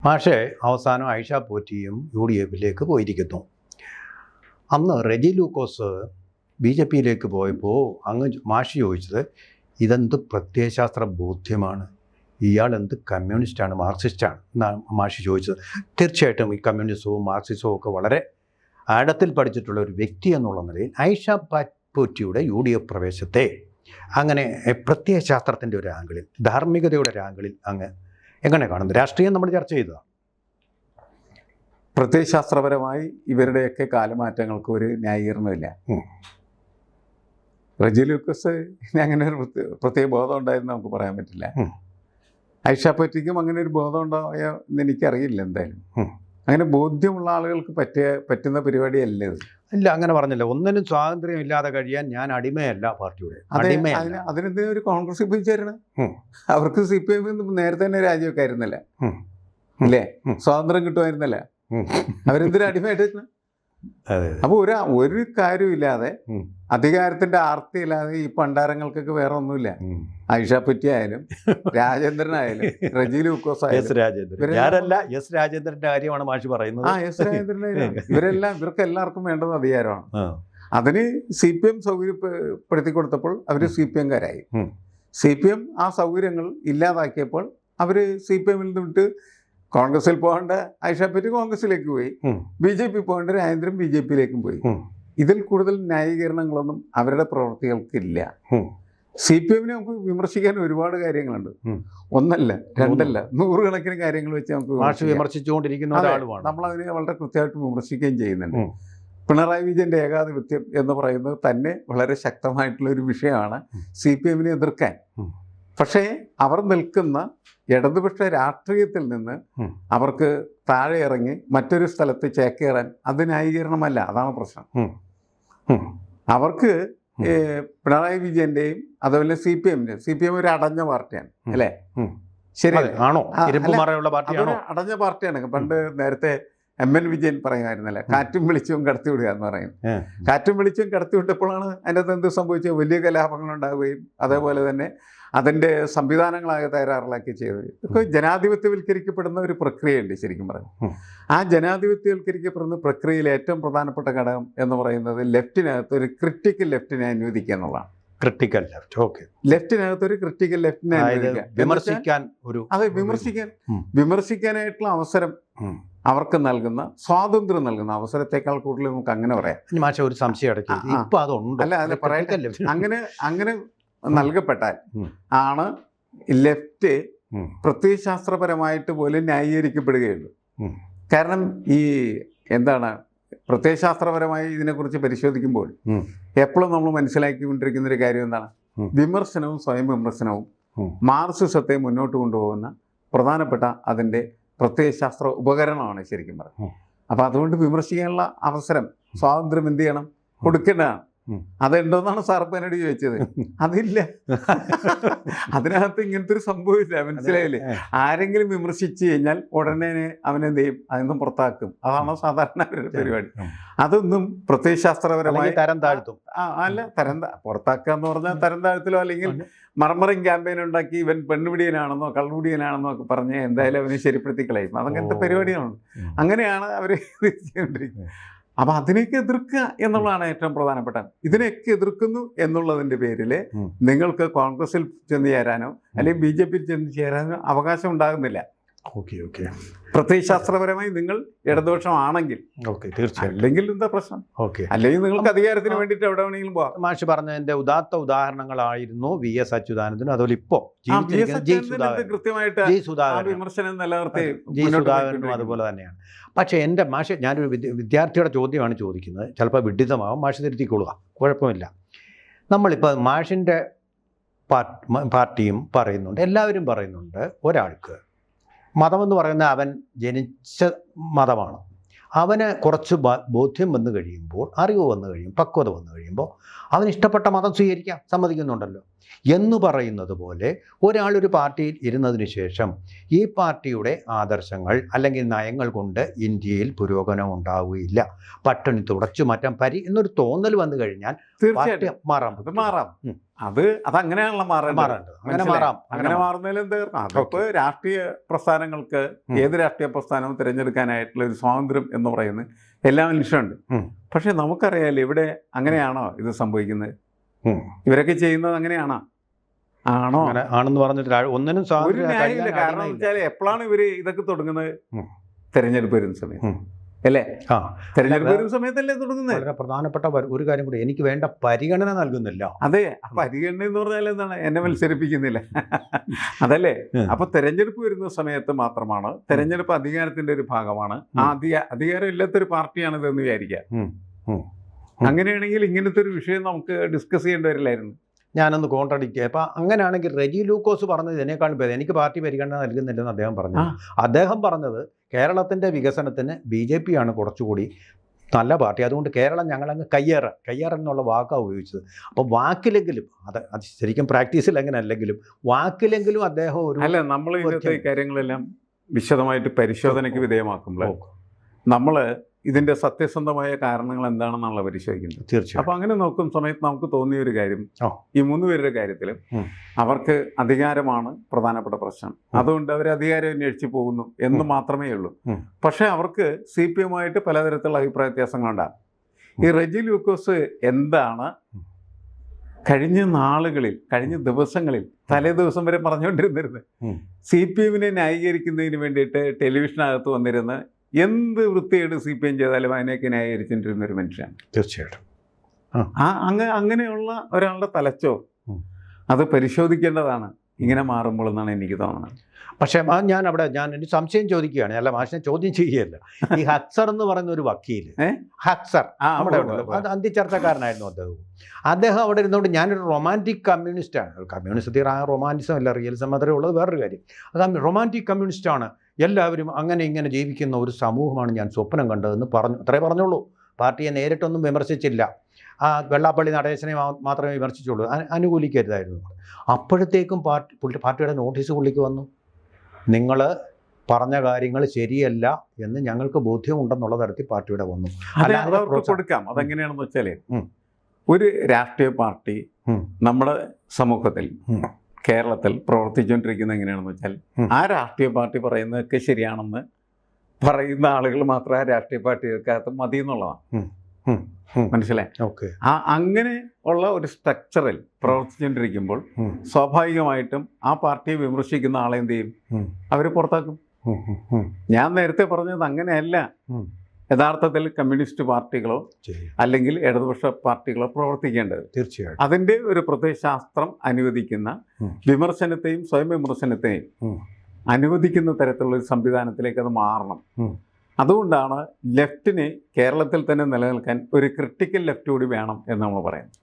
മാഷെ അവസാനം ഐഷ പോറ്റിയും UDF പോയിരിക്കുന്നു. അന്ന് റെജി ലൂക്കോസ് BJP പോയപ്പോൾ അങ്ങ് മാഷി ചോദിച്ചത് ഇതെന്ത് പ്രത്യയശാസ്ത്ര ബോധ്യമാണ്, ഇയാൾ എന്ത് കമ്മ്യൂണിസ്റ്റാണ്, മാർക്സിസ്റ്റാണ് എന്നാണ് മാഷി ചോദിച്ചത്. തീർച്ചയായിട്ടും ഈ കമ്മ്യൂണിസവും മാർക്സിസവും ഒക്കെ വളരെ ആഴത്തിൽ പഠിച്ചിട്ടുള്ള ഒരു വ്യക്തി എന്നുള്ള നിലയിൽ ഐഷ പോറ്റിയുടെ UDF പ്രവേശത്തെ അങ്ങനെ പ്രത്യയശാസ്ത്രത്തിൻ്റെ ഒരു ആംഗിളിൽ, ധാർമ്മികതയുടെ ഒരു ആംഗിളിൽ അങ്ങ് എങ്ങനെ കാണുന്നു? രാഷ്ട്രീയം നമ്മൾ ചർച്ച ചെയ്തതാണ്. പ്രത്യയശാസ്ത്രപരമായി ഇവരുടെയൊക്കെ കാലമാറ്റങ്ങൾക്ക് ഒരു ന്യായീകരണമില്ല. റെജി ലൂക്കസ് അങ്ങനെ ഒരു പ്രത്യേക ബോധം ഉണ്ടായെന്ന് നമുക്ക് പറയാൻ പറ്റില്ല. ഐഷ പോറ്റിക്കും അങ്ങനെ ഒരു ബോധം ഉണ്ടായ എന്ന് എനിക്കറിയില്ല. എന്തായാലും അങ്ങനെ ബോധ്യമുള്ള ആളുകൾക്ക് പറ്റുന്ന പരിപാടിയല്ല ഇത്. ഇല്ല, അങ്ങനെ പറഞ്ഞില്ല. ഒന്നിനും സ്വാതന്ത്ര്യം ഇല്ലാതെ കഴിയാൻ ഞാൻ അടിമയല്ല, പാർട്ടിയുടെ അതിനെന്തിനാ ഒരു കോൺഗ്രസ് പോയി ചേരണം? അവർക്ക് CPM നേരത്തെ തന്നെ രാജിവെക്കെ ആയിരുന്നില്ല അല്ലേ? സ്വാതന്ത്ര്യം കിട്ടുമായിരുന്നല്ല. അവരെന്തിനാ അടിമയായിട്ട്? അപ്പൊ ഒരു കാര്യമില്ലാതെ, അധികാരത്തിന്റെ ആർത്തിയില്ലാതെ ഈ പണ്ടാരങ്ങൾക്കൊക്കെ വേറെ ഒന്നുമില്ല. ഐഷ പറ്റി ആയാലും രാജേന്ദ്രനായാലും റെജി ലൂക്കോസ് രാജേന്ദ്രന്റെ കാര്യമാണ് മാഷി പറയുന്നത്. എസ് രാജേന്ദ്രനായാലും ഇവർക്ക് എല്ലാവർക്കും വേണ്ടത് അധികാരമാണ്. അതിന് CPM സൗകര്യപ്പെടുത്തി കൊടുത്തപ്പോൾ അവര് CPM-കാരായി. CPM ആ സൗകര്യങ്ങൾ ഇല്ലാതാക്കിയപ്പോൾ അവര് CPM-ൽ നിന്ന് വിട്ട് കോൺഗ്രസിൽ പോകേണ്ട ഐഷ പറ്റി കോൺഗ്രസിലേക്ക് പോയി, BJP പോകേണ്ട രാജേന്ദ്രൻ BJP-യിലേക്കും പോയി. ഇതിൽ കൂടുതൽ ന്യായീകരണങ്ങളൊന്നും അവരുടെ പ്രവൃത്തികൾക്കില്ല. CPM-നെ നമുക്ക് വിമർശിക്കാൻ ഒരുപാട് കാര്യങ്ങളുണ്ട്. ഒന്നല്ല, രണ്ടല്ല, നൂറുകണക്കിന് കാര്യങ്ങൾ വെച്ച് നമുക്ക് വിമർശിച്ചുകൊണ്ടിരിക്കുന്ന ഒരാളുമാണ്. നമ്മളതിനെ വളരെ കൃത്യമായിട്ട് വിമർശിക്കുകയും ചെയ്യുന്നുണ്ട്. പിണറായി വിജയൻ്റെ ഏകാധിപത്യം എന്ന് പറയുന്നത് തന്നെ വളരെ ശക്തമായിട്ടുള്ള ഒരു വിഷയമാണ് CPM-നെ എതിർക്കാൻ. പക്ഷേ അവർ നിൽക്കുന്ന ഇടതുപക്ഷ രാഷ്ട്രീയത്തിൽ നിന്ന് അവർക്ക് താഴെ ഇറങ്ങി മറ്റൊരു സ്ഥലത്ത് ചേക്കേറാൻ അത് ന്യായീകരണമല്ല. അതാണ് പ്രശ്നം. അവർക്ക് പിണറായി വിജയന്റെയും അതുപോലെ CPM ഒരു അടഞ്ഞ പാർട്ടിയാണ് അല്ലേ? ശരി ആണോ? അടഞ്ഞ പാർട്ടിയാണ്. പണ്ട് നേരത്തെ MN വിജയൻ പറയുമായിരുന്നല്ലേ, കാറ്റും വെളിച്ചവും കടത്തിവിടുക എന്ന് പറയും. കാറ്റും വെളിച്ചവും കടത്തിവിട്ടപ്പോഴാണ് അതിൻ്റെ അകത്ത് എന്ത് സംഭവിച്ചത്? വലിയ കലാപങ്ങൾ ഉണ്ടാവുകയും അതേപോലെ തന്നെ അതിൻ്റെ സംവിധാനങ്ങളായ തയ്യാറാക്കി ചെയ്തത്. ഇതൊക്കെ ജനാധിപത്യവൽക്കരിക്കപ്പെടുന്ന ഒരു പ്രക്രിയയുണ്ട് ശരിക്കും പറഞ്ഞു. ആ ജനാധിപത്യവൽക്കരിക്കപ്പെടുന്ന പ്രക്രിയയിൽ ഏറ്റവും പ്രധാനപ്പെട്ട ഘടകം എന്ന് പറയുന്നത് ലെഫ്റ്റിനകത്ത് ഒരു ക്രിട്ടിക്കൽ ലെഫ്റ്റിനെ അനുവദിക്കുക എന്നുള്ളതാണ്. Critical left, okay. ലെഫ്റ്റിനകത്ത് ഒരു ക്രിട്ടിക്കൽ ലെഫ്റ്റിനെ വിമർശിക്കാനായിട്ടുള്ള അവസരം അവർക്ക് നൽകുന്ന, സ്വാതന്ത്ര്യം നൽകുന്ന അവസരത്തെക്കാൾ കൂടുതൽ നമുക്ക് അങ്ങനെ പറയാം. ഒരു സംശയം അങ്ങനെ നൽകപ്പെട്ടാൽ ആണ് ലെഫ്റ്റ് പ്രത്യയശാസ്ത്രപരമായിട്ട് പോലും ന്യായീകരിക്കപ്പെടുകയുള്ളൂ. കാരണം ഈ എന്താണ് പ്രത്യയശാസ്ത്രപരമായി ഇതിനെക്കുറിച്ച് പരിശോധിക്കുമ്പോൾ എപ്പോഴും നമ്മൾ മനസ്സിലാക്കിക്കൊണ്ടിരിക്കുന്ന ഒരു കാര്യം എന്താണ്? വിമർശനവും സ്വയം വിമർശനവും മാർക്സിസത്തെ മുന്നോട്ട് കൊണ്ടുപോകുന്ന പ്രധാനപ്പെട്ട അതിൻ്റെ പ്രത്യയശാസ്ത്ര ഉപകരണമാണ് ശരിക്കും പറഞ്ഞത്. അപ്പം അതുകൊണ്ട് വിമർശിക്കാനുള്ള അവസരം, സ്വാതന്ത്ര്യം എന്ത് ചെയ്യണം? കൊടുക്കേണ്ടതാണ്. അതുണ്ടോന്നാണ് സാർപ്പ് എന്നോട് ചോദിച്ചത്. അതില്ല. അതിനകത്ത് ഇങ്ങനത്തെ ഒരു സംഭവമില്ല. മനസ്സിലായില്ലേ? ആരെങ്കിലും വിമർശിച്ചു കഴിഞ്ഞാൽ ഉടനെ അവനെന്ത് ചെയ്യും? അതൊന്നും പുറത്താക്കും. അതാണ് സാധാരണ അവരുടെ പരിപാടി. അതൊന്നും പ്രത്യയശാസ്ത്രപരമായി തരം താഴ്ത്തും. പുറത്താക്കുക എന്ന് പറഞ്ഞാൽ തരം താഴ്ത്തലോ അല്ലെങ്കിൽ മർമറിങ് ക്യാമ്പയിൻ ഉണ്ടാക്കി ഇവൻ പെണ്ണുപിടിയനാണെന്നോ കള്ളുപിടിയനാണെന്നോ ഒക്കെ പറഞ്ഞ് എന്തായാലും അവനെ ശരിപ്പെടുത്തി കളയും. അതങ്ങനത്തെ പരിപാടിയാണ്. അങ്ങനെയാണ് അവർ ചെയ്തുകൊണ്ടിരിക്കുന്നത്. അപ്പം അതിനെയൊക്കെ എതിർക്കുക എന്നുള്ളതാണ് ഏറ്റവും പ്രധാനപ്പെട്ട. ഇതിനെയൊക്കെ എതിർക്കുന്നു എന്നുള്ളതിൻ്റെ പേരിൽ നിങ്ങൾക്ക് കോൺഗ്രസിൽ ചെന്ന് ചേരാനോ അല്ലെങ്കിൽ BJP-യിൽ ചെന്ന് ചേരാനോ അവകാശം ഉണ്ടാകുന്നില്ല. പ്രത്യയശാസ്ത്രപരമായി നിങ്ങൾ ഇടതുപക്ഷമാണെങ്കിൽ തീർച്ചയായും. അല്ലെങ്കിൽ എന്താ പ്രശ്നം? അല്ലെങ്കിൽ നിങ്ങൾക്ക് അധികാരത്തിന് വേണ്ടിയിട്ട് എവിടെ വേണമെങ്കിലും പോവാം. മാഷ് പറഞ്ഞതിന്റെ ഉദാത്ത ഉദാഹരണങ്ങളായിരുന്നു VS അച്യുതാനന്ദനും. അതുപോലെ ഇപ്പോൾ കൃത്യമായിട്ട് വിമർശനം നിലനിർത്തി സുധാകരനും അതുപോലെ തന്നെയാണ്. പക്ഷേ എൻ്റെ മാഷ്, ഞാനൊരു വിദ്യാർത്ഥിയുടെ ചോദ്യമാണ് ചോദിക്കുന്നത്. ചിലപ്പോൾ വിഡിതമാവും, മാഷ് തിരുത്തിക്കൊള്ളുക, കുഴപ്പമില്ല. നമ്മളിപ്പോൾ മാഷിൻ്റെ പാർട്ടിയും പറയുന്നുണ്ട്, എല്ലാവരും പറയുന്നുണ്ട്, ഒരാൾക്ക് മതമെന്ന് പറയുന്നത് അവൻ ജനിച്ച മതമാണ്. അവന് കുറച്ച് ബോധ്യം വന്നു കഴിയുമ്പോൾ, അറിവ് വന്നു കഴിയും, പക്വത വന്നു കഴിയുമ്പോൾ അവന് ഇഷ്ടപ്പെട്ട മതം സ്വീകരിക്കാം, സമ്മതിക്കുന്നുണ്ടല്ലോ. എന്ന് പറയുന്നത് പോലെ ഒരാളൊരു പാർട്ടിയിൽ ഇരുന്നതിന് ശേഷം ഈ പാർട്ടിയുടെ ആദർശങ്ങൾ അല്ലെങ്കിൽ നയങ്ങൾ കൊണ്ട് ഇന്ത്യയിൽ പുരോഗമനം ഉണ്ടാവുകയില്ല, പട്ടിണി തുടച്ചു മാറ്റാൻ എന്നൊരു തോന്നൽ വന്നു കഴിഞ്ഞാൽ തീർച്ചയായിട്ടും മാറാം. അതങ്ങനെയാണല്ലോ മാറേണ്ടത്. അങ്ങനെ മാറുന്നതിൽ എന്താ അതിപ്പോ രാഷ്ട്രീയ പ്രസ്ഥാനങ്ങൾക്ക് ഏത് രാഷ്ട്രീയ പ്രസ്ഥാനവും തിരഞ്ഞെടുക്കാനായിട്ടുള്ള ഒരു സ്വാതന്ത്ര്യം എന്ന് പറയുന്നത് എല്ലാ മനുഷ്യരുണ്ട്. പക്ഷെ നമുക്കറിയാലോ ഇവിടെ അങ്ങനെയാണോ ഇത് സംഭവിക്കുന്നത്? ഇവരൊക്കെ ചെയ്യുന്നത് അങ്ങനെയാണോ? ആണെന്ന് പറഞ്ഞിട്ട് ഒന്നിനും ഒരു ന്യായമില്ല. കാരണം വെച്ചാൽ എപ്പോഴാണ് ഇവര് ഇതൊക്കെ തുടങ്ങുന്നത്? തെരഞ്ഞെടുപ്പ് വരുന്ന സമയത്ത് അല്ലേ? തെരഞ്ഞെടുപ്പ് വരുന്ന സമയത്തല്ലേ തുടങ്ങുന്നത്? വളരെ പ്രധാനപ്പെട്ട ഒരു കാര്യം കൂടി, എനിക്ക് വേണ്ട പരിഗണന നൽകുന്നില്ല. അതെ, പരിഗണന എന്ന് പറഞ്ഞാൽ എന്താണ്? എന്നെ മത്സരിപ്പിക്കുന്നില്ല അതല്ലേ? അപ്പൊ തെരഞ്ഞെടുപ്പ് വരുന്ന സമയത്ത് മാത്രമാണ്, തെരഞ്ഞെടുപ്പ് അധികാരത്തിന്റെ ഒരു ഭാഗമാണ്. അധികാരം ഇല്ലാത്തൊരു പാർട്ടിയാണ് ഇതെന്ന് വിചാരിക്കുക. അങ്ങനെയാണെങ്കിൽ ഇങ്ങനത്തെ ഒരു വിഷയം നമുക്ക് ഡിസ്കസ് ചെയ്യേണ്ടി വരില്ലായിരുന്നു. ഞാനൊന്ന് കോൺട്രഡിക്റ്റ് ചെയ്യാം. അപ്പം അങ്ങനെയാണെങ്കിൽ റെജി ലൂക്കോസ് പറഞ്ഞത് ഇതിനേക്കാളും ഭേദം, എനിക്ക് പാർട്ടി പരിഗണന നൽകുന്നില്ലെന്ന് അദ്ദേഹം പറഞ്ഞു. അദ്ദേഹം പറഞ്ഞത് കേരളത്തിൻ്റെ വികസനത്തിന് BJP ആണ് കുറച്ചുകൂടി നല്ല പാർട്ടി, അതുകൊണ്ട് കേരളം ഞങ്ങളങ്ങ് കയ്യേറ എന്നുള്ള വാക്കാണ് ഉപയോഗിച്ചത്. അപ്പോൾ വാക്കിലെങ്കിലും അത് ശരിക്കും പ്രാക്ടീസിൽ അങ്ങനെ അല്ലെങ്കിലും വാക്കിലെങ്കിലും അദ്ദേഹം ഒരു അല്ല, നമ്മൾ ഇന്നത്തെ കാര്യങ്ങളെല്ലാം വിശദമായിട്ട് പരിശോധനയ്ക്ക് വിധേയമാക്കുമ്പോൾ നമ്മൾ ഇതിൻ്റെ സത്യസന്ധമായ കാരണങ്ങൾ എന്താണെന്നുള്ള പരിശോധിക്കുന്നത്. തീർച്ചയായും. അപ്പോൾ അങ്ങനെ നോക്കുന്ന സമയത്ത് നമുക്ക് തോന്നിയ ഒരു കാര്യം, ഈ 3 പേരുടെ കാര്യത്തിൽ അവർക്ക് അധികാരമാണ് പ്രധാനപ്പെട്ട പ്രശ്നം, അതുകൊണ്ട് അവർ അധികാരം അന്വേഷിച്ച് പോകുന്നു എന്ന് മാത്രമേ ഉള്ളൂ. പക്ഷേ അവർക്ക് CPM-ആയിട്ട് പലതരത്തിലുള്ള അഭിപ്രായ വ്യത്യാസങ്ങളുണ്ടാകും. ഈ റെജി ലൂക്കോസ് എന്താണ് കഴിഞ്ഞ നാളുകളിൽ, കഴിഞ്ഞ ദിവസങ്ങളിൽ, തലേ ദിവസം വരെ പറഞ്ഞുകൊണ്ടിരുന്നിരുന്നത്? CPM-നെ ന്യായീകരിക്കുന്നതിന് വേണ്ടിയിട്ട് ടെലിവിഷനകത്ത് വന്നിരുന്ന് എന്ത് വൃത്തിയായിട്ട് CPM ചെയ്താലും അതിനെയൊക്കെ ന്യായീകരിച്ചിട്ടിരുന്ന ഒരു മനുഷ്യനാണ്. തീർച്ചയായിട്ടും. അങ്ങനെയുള്ള ഒരാളുടെ തലച്ചോർ അത് പരിശോധിക്കേണ്ടതാണ് ഇങ്ങനെ മാറുമ്പോൾ എന്നാണ് എനിക്ക് തോന്നുന്നത്. പക്ഷേ ഞാൻ എനിക്ക് സംശയം ചോദിക്കുകയാണ്, അല്ല മാഷിനെ ചോദ്യം ചെയ്യുകയല്ല. ഈ ഹക്സർ എന്ന് പറയുന്ന ഒരു വക്കീൽ, ഹക്സർ നമ്മുടെ അന്തിച്ചർച്ചക്കാരനായിരുന്നു അദ്ദേഹം അവിടെ ഇരുന്നുകൊണ്ട് ഞാനൊരു റൊമാൻറ്റിക് കമ്മ്യൂണിസ്റ്റാണ്. കമ്മ്യൂണിസ്റ്റ് റൊമാൻറ്റിസം അല്ല, റിയലിസം മാത്രമേ ഉള്ളത്, വേറൊരു കാര്യം. അത് റൊമാൻറ്റിക് കമ്മ്യൂണിസ്റ്റാണ്, എല്ലാവരും അങ്ങനെ ഇങ്ങനെ ജീവിക്കുന്ന ഒരു സമൂഹമാണ് ഞാൻ സ്വപ്നം കണ്ടതെന്ന് പറഞ്ഞു. അത്രേ പറഞ്ഞുള്ളൂ. പാർട്ടിയെ നേരിട്ടൊന്നും വിമർശിച്ചില്ല. വെള്ളാപ്പള്ളി നടേശനെ മാത്രമേ വിമർശിച്ചുള്ളൂ, അനുകൂലിക്കരുതായിരുന്നു. അപ്പോഴത്തേക്കും പാർട്ടിയുടെ നോട്ടീസ് പുള്ളിക്ക് വന്നു, നിങ്ങൾ പറഞ്ഞ കാര്യങ്ങൾ ശരിയല്ല എന്ന് ഞങ്ങൾക്ക് ബോധ്യമുണ്ടെന്നുള്ള തരത്തിൽ പാർട്ടിയുടെ വന്നു. കൊടുക്കാം. അതെങ്ങനെയാണെന്ന് വെച്ചാൽ, ഒരു രാഷ്ട്രീയ പാർട്ടി നമ്മുടെ സമൂഹത്തിൽ കേരളത്തിൽ പ്രവർത്തിച്ചുകൊണ്ടിരിക്കുന്നത് എങ്ങനെയാണെന്ന് വെച്ചാൽ, ആ രാഷ്ട്രീയ പാർട്ടി പറയുന്നതൊക്കെ ശരിയാണെന്ന് പറയുന്ന ആളുകൾ മാത്രം ആ രാഷ്ട്രീയ പാർട്ടികൾക്കകത്ത് മതി എന്നുള്ളതാണ്. മനസ്സിലായി? അങ്ങനെ ഉള്ള ഒരു സ്ട്രക്ചറിൽ പ്രവർത്തിച്ചുകൊണ്ടിരിക്കുമ്പോൾ സ്വാഭാവികമായിട്ടും ആ പാർട്ടിയെ വിമർശിക്കുന്ന ആളെ എന്ത് ചെയ്യും? അവർ പുറത്താക്കും. ഞാൻ നേരത്തെ പറഞ്ഞത് അങ്ങനെയല്ല യഥാർത്ഥത്തിൽ കമ്മ്യൂണിസ്റ്റ് പാർട്ടികളോ അല്ലെങ്കിൽ ഇടതുപക്ഷ പാർട്ടികളോ പ്രവർത്തിക്കേണ്ടത്. തീർച്ചയായും അതിൻ്റെ ഒരു പ്രത്യയശാസ്ത്രം അനുവദിക്കുന്ന വിമർശനത്തെയും സ്വയം വിമർശനത്തെയും അനുവദിക്കുന്ന തരത്തിലുള്ള ഒരു സംവിധാനത്തിലേക്ക് അത് മാറണം. അതുകൊണ്ടാണ് ലെഫ്റ്റിന് കേരളത്തിൽ തന്നെ നിലനിൽക്കാൻ ഒരു ക്രിട്ടിക്കൽ ലെഫ്റ്റ് കൂടി വേണം എന്ന് നമ്മൾ പറയുന്നത്.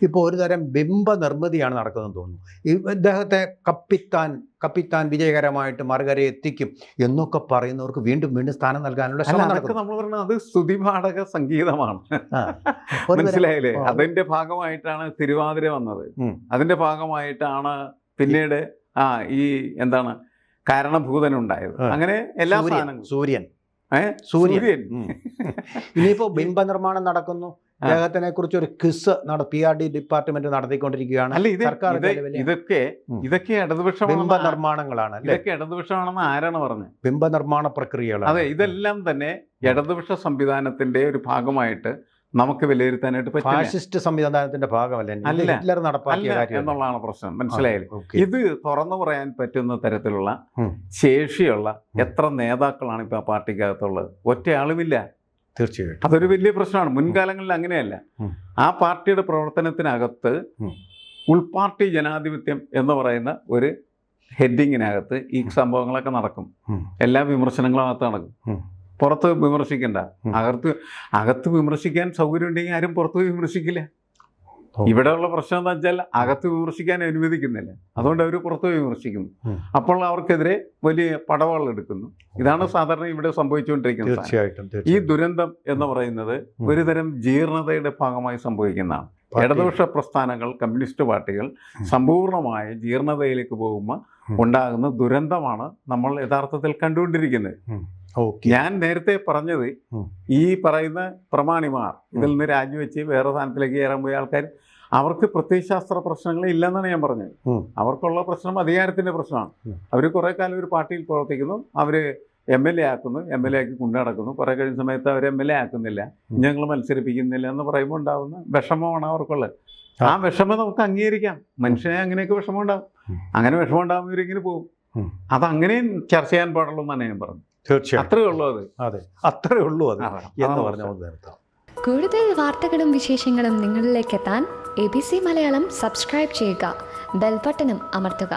ഇപ്പോൾ ഒരു തരം ബിംബ നിർമ്മിതിയാണ് നടക്കുന്നതെന്ന് തോന്നുന്നു. ഇദ്ദേഹത്തെ കപ്പിത്താൻ വിജയകരമായിട്ട് മറുകര എത്തിക്കും എന്നൊക്കെ പറയുന്നവർക്ക് വീണ്ടും സ്ഥാനം നൽകാനുള്ള ശ്രമം നടക്കും. നമ്മൾ പറയുന്നത് അത് സ്തുതിപാഠക സംഗീതമാണ്. മനസ്സിലായില്ലേ? അതിന്റെ ഭാഗമായിട്ടാണ് തിരുവാതിര വന്നത്. അതിന്റെ ഭാഗമായിട്ടാണ് പിന്നീട് ഈ എന്താണ് കാരണഭൂതനുണ്ടായത്. അങ്ങനെ എല്ലാ സാധനങ്ങളും സൂര്യൻ ഇനിയിപ്പോ ബിംബ നിർമ്മാണം നടക്കുന്നു. അദ്ദേഹത്തിനെ കുറിച്ച് ഒരു ക്വിസ് PRD ഡിപ്പാർട്ട്മെന്റ് നടത്തിക്കൊണ്ടിരിക്കുകയാണ്. ഇതൊക്കെ ഇടതുപക്ഷ ബിംബ നിർമ്മാണങ്ങളാണ്. ഇതൊക്കെ ഇടതുപക്ഷമാണെന്ന് ആരാണ് പറഞ്ഞത്? ബിംബ നിർമ്മാണ പ്രക്രിയകൾ. അതെ, ഇതെല്ലാം തന്നെ ഇടതുപക്ഷ സംവിധാനത്തിന്റെ ഒരു ഭാഗമായിട്ട് നമുക്ക് വിലയിരുത്താനായിട്ട് പറ്റില്ല. ഫാഷിസ്റ്റ് സംവിധാനത്തിന്റെ ഭാഗമല്ല, ഹിറ്റ്ലർ നടപ്പാക്കിയ കാര്യം എന്നുള്ളതാണ് പ്രശ്നം. മനസ്സിലായില്ലേ? ഇത് തുറന്നു പറയാൻ പറ്റുന്ന തരത്തിലുള്ള ശേഷിയുള്ള എത്ര നേതാക്കളാണ് ഇപ്പൊ ആ പാർട്ടിക്കകത്തുള്ളത്? ഒറ്റയാളുമില്ല. തീർച്ചയായിട്ടും അതൊരു വലിയ പ്രശ്നമാണ്. മുൻകാലങ്ങളിൽ അങ്ങനെയല്ല. ആ പാർട്ടിയുടെ പ്രവർത്തനത്തിനകത്ത് ഉൾപാർട്ടി ജനാധിപത്യം എന്ന് പറയുന്ന ഒരു ഹെഡിങ്ങിനകത്ത് ഈ സംഭവങ്ങളൊക്കെ നടക്കും. എല്ലാ വിമർശനങ്ങളും അകത്ത് നടക്കും. പുറത്ത് വിമർശിക്കണ്ട. അകത്ത് വിമർശിക്കാൻ സൗകര്യം ഉണ്ടെങ്കിൽ ആരും പുറത്ത് വിമർശിക്കില്ല. ഇവിടെയുള്ള പ്രശ്നം എന്താ വെച്ചാൽ അകത്ത് വിമർശിക്കാൻ അനുവദിക്കുന്നില്ല. അതുകൊണ്ട് അവർ പുറത്ത് വിമർശിക്കുന്നു. അപ്പോൾ അവർക്കെതിരെ വലിയ പടവാൾ എടുക്കുന്നു. ഇതാണ് സാധാരണ ഇവിടെ സംഭവിച്ചുകൊണ്ടിരിക്കുന്നത്. തീർച്ചയായിട്ടും ഈ ദുരന്തം എന്ന് പറയുന്നത് ഒരു തരം ജീർണതയുടെ ഭാഗമായി സംഭവിക്കുന്നതാണ്. ഇടതുപക്ഷ പ്രസ്ഥാനങ്ങൾ, കമ്മ്യൂണിസ്റ്റ് പാർട്ടികൾ സമ്പൂർണ്ണമായ ജീർണതയിലേക്ക് പോകുമ്പോൾ ഉണ്ടാകുന്ന ദുരന്തമാണ് നമ്മൾ യഥാർത്ഥത്തിൽ കണ്ടുകൊണ്ടിരിക്കുന്നത്. ഞാൻ നേരത്തെ പറഞ്ഞത് ഈ പറയുന്ന പ്രമാണിമാർ ഇതിൽ നിന്ന് രാജിവെച്ച് വേറെ സ്ഥാനത്തിലേക്ക് കയറാൻ പോയ ആൾക്കാർ, അവർക്ക് പ്രത്യയശാസ്ത്ര പ്രശ്നങ്ങൾ ഇല്ലെന്നാണ് ഞാൻ പറഞ്ഞത്. അവർക്കുള്ള പ്രശ്നം അധികാരത്തിൻ്റെ പ്രശ്നമാണ്. അവർ കുറേ കാലം ഒരു പാർട്ടിയിൽ പ്രവർത്തിക്കുന്നു, അവർ MLA ആക്കുന്നു, MLA ആക്കി കൊണ്ടു നടക്കുന്നു. കുറേ കഴിയുന്ന സമയത്ത് അവർ MLA ആക്കുന്നില്ല, ഞങ്ങൾ മത്സരിപ്പിക്കുന്നില്ല എന്ന് പറയുമ്പോൾ ഉണ്ടാകുന്ന വിഷമമാണ് അവർക്കുള്ളത്. ആ വിഷമം നമുക്ക് അംഗീകരിക്കാം. മനുഷ്യനെ അങ്ങനെയൊക്കെ വിഷമം ഉണ്ടാകും. അങ്ങനെ വിഷമം ഉണ്ടാകുമ്പോൾ ഇവരിങ്ങനെ പോകും. അതങ്ങനെയും ചർച്ച ചെയ്യാൻ പാടുള്ളൂ എന്നാണ് ഞാൻ പറഞ്ഞത്. തീർച്ചയായും അത്രേ ഉള്ളൂ അത്. അതെ, അത്രേ ഉള്ളൂ അത് എന്ന് പറഞ്ഞ നിർത്താം. കൂടുതൽ വാർത്തകളും വിശേഷങ്ങളും നിങ്ങളിലേക്ക് എത്താൻ ABC മലയാളം സബ്സ്ക്രൈബ് ചെയ്യുക, ബെൽ ബട്ടണും അമർത്തുക.